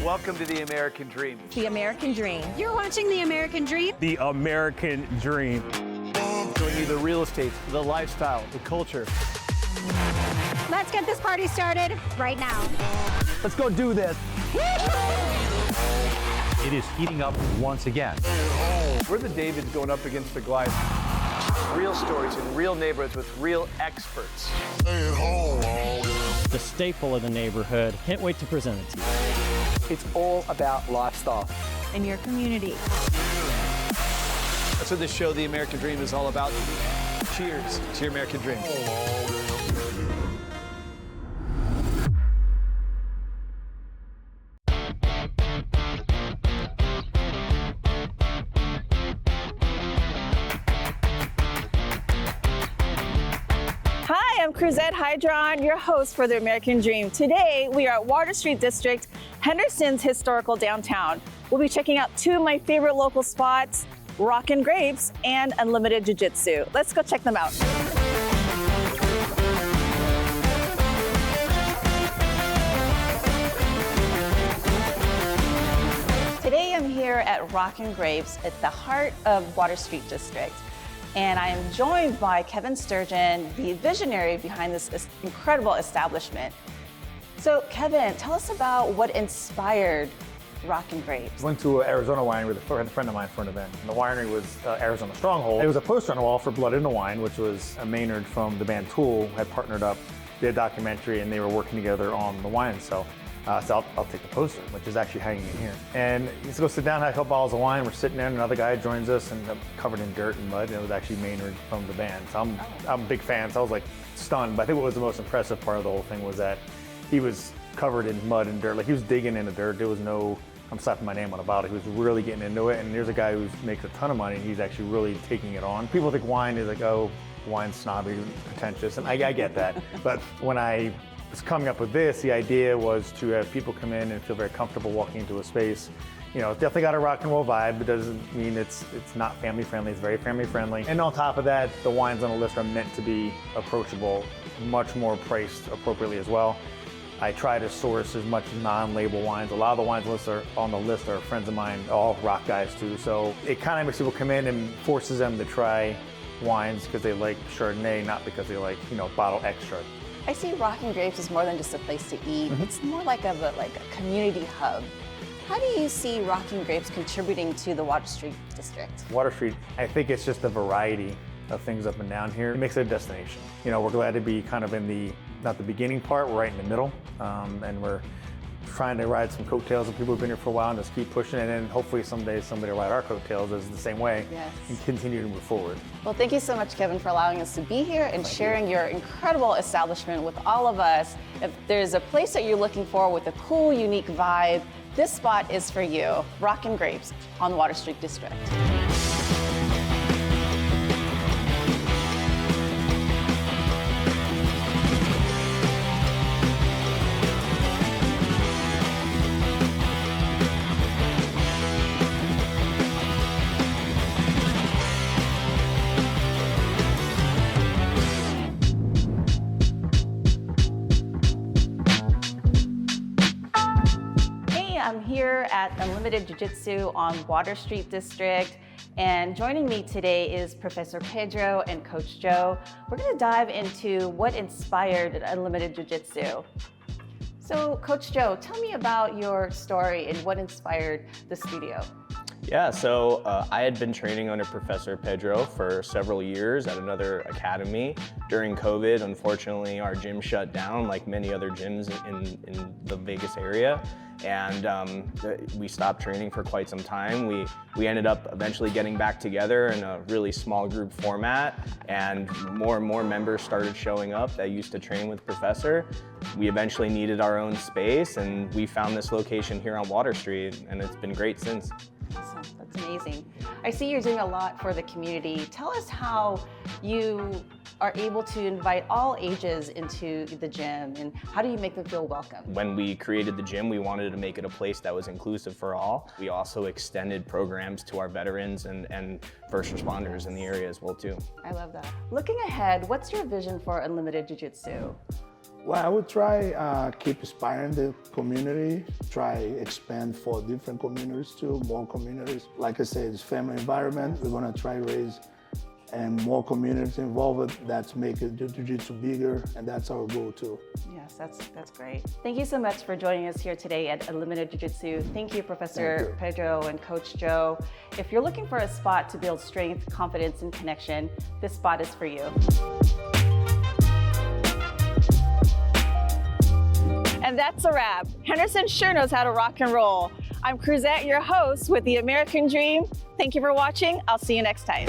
Welcome to the American Dream. The American Dream. You're watching The American Dream? The American Dream. Showing you the real estate, the lifestyle, the culture. Let's get this party started right now. Let's go do this. It is heating up once again. We're the Davids going up against the Goliath. Real stories in real neighborhoods with real experts. The staple of the neighborhood. Can't wait to present it to you. It's all about lifestyle. In your community. That's what this show, The American Dream, is all about. Cheers to your American Dream. Hi, I'm 𝗏𝙗𝗚𝘼𝙢𝙚, your host for The American Dream. Today, we are at Water Street District, Henderson's historical downtown. We'll be checking out two of my favorite local spots, Rockin' Grapes and Unlimited Jiu-Jitsu. Let's go check them out. Today, I'm here at Rockin' Grapes at the heart of Water Street District. And I am joined by Kevin Sturgeon, the visionary behind this incredible establishment. So Kevin, tell us about what inspired Rockin' Grapes. Went to Arizona Winery with a friend of mine for an event. And the winery was Arizona Stronghold. It was a poster on the wall for Blood in the Wine, which was a Maynard from the band Tool had partnered up, did a documentary, and they were working together on the wine. So I'll take the poster, which is actually hanging in here. And let's go sit down, have a couple bottles of wine. We're sitting there, and another guy joins us, and covered in dirt and mud. And it was actually Maynard from the band. So I'm a big fan. So I was like stunned. But I think what was the most impressive part of the whole thing was that he was covered in mud and dirt. Like he was digging in the dirt. There was no, I'm slapping my name on a bottle. He was really getting into it. And there's a guy who makes a ton of money, and he's actually really taking it on. People think wine is like, oh, wine's snobby, pretentious, and I get that. But when I was coming up with this, the idea was to have people come in and feel very comfortable walking into a space. You know, it's definitely got a rock and roll vibe. It doesn't mean it's not family friendly. It's very family friendly. And on top of that, the wines on the list are meant to be approachable, much more priced appropriately as well. I try to source as much non-label wines. A lot of the wines on the list are friends of mine, all rock guys too. So it kind of makes people come in and forces them to try wines because they like Chardonnay, not because they like, you know, bottle extra. I see Rockin' Grapes is more than just a place to eat. It's more like a community hub. How do you see Rockin' Grapes contributing to the Water Street District? Water Street, I think it's just a variety of things up and down here. It makes it a destination. You know, we're glad to be kind of in the, not the beginning part, we're right in the middle, and we're trying to ride some coattails of people who've been here for a while and just keep pushing it, and hopefully someday somebody will ride our coattails as the same way and continue to move forward. Well, thank you so much, Kevin, for allowing us to be here and sharing your incredible establishment with all of us. If there's a place that you're looking for with a cool, unique vibe, this spot is for you. Rockin' Grapes on Water Street District. I'm here at Unlimited Jiu-Jitsu on Water Street District, and joining me today is Professor Pedro and Coach Joe. We're going to dive into what inspired Unlimited Jiu-Jitsu. So, Coach Joe, tell me about your story and what inspired the studio. Yeah, so I had been training under Professor Pedro for several years at another academy. During COVID, unfortunately, our gym shut down like many other gyms in the Vegas area. And we stopped training for quite some time. We ended up eventually getting back together in a really small group format, and more members started showing up that used to train with Professor. We eventually needed our own space, and we found this location here on Water Street, and it's been great since. Awesome, that's amazing. I see you're doing a lot for the community. Tell us how you are able to invite all ages into the gym, and how do you make them feel welcome? When we created the gym, we wanted to make it a place that was inclusive for all. We also extended programs to our veterans and first responders in the area as well too. I love that. Looking ahead, what's your vision for Unlimited Jiu-Jitsu? Well, I would try keep inspiring the community, try expand for different communities too, more communities. Like I said, it's family environment. We're gonna try raise and more communities involved. That's making jiu-jitsu bigger, and that's our goal too. Yes, that's great. Thank you so much for joining us here today at Unlimited Jiu-Jitsu. Thank you, Professor Pedro and Coach Joe. If you're looking for a spot to build strength, confidence, and connection, this spot is for you. And that's a wrap. Henderson sure knows how to rock and roll. I'm Cruzette, your host with the American Dream. Thank you for watching. I'll see you next time.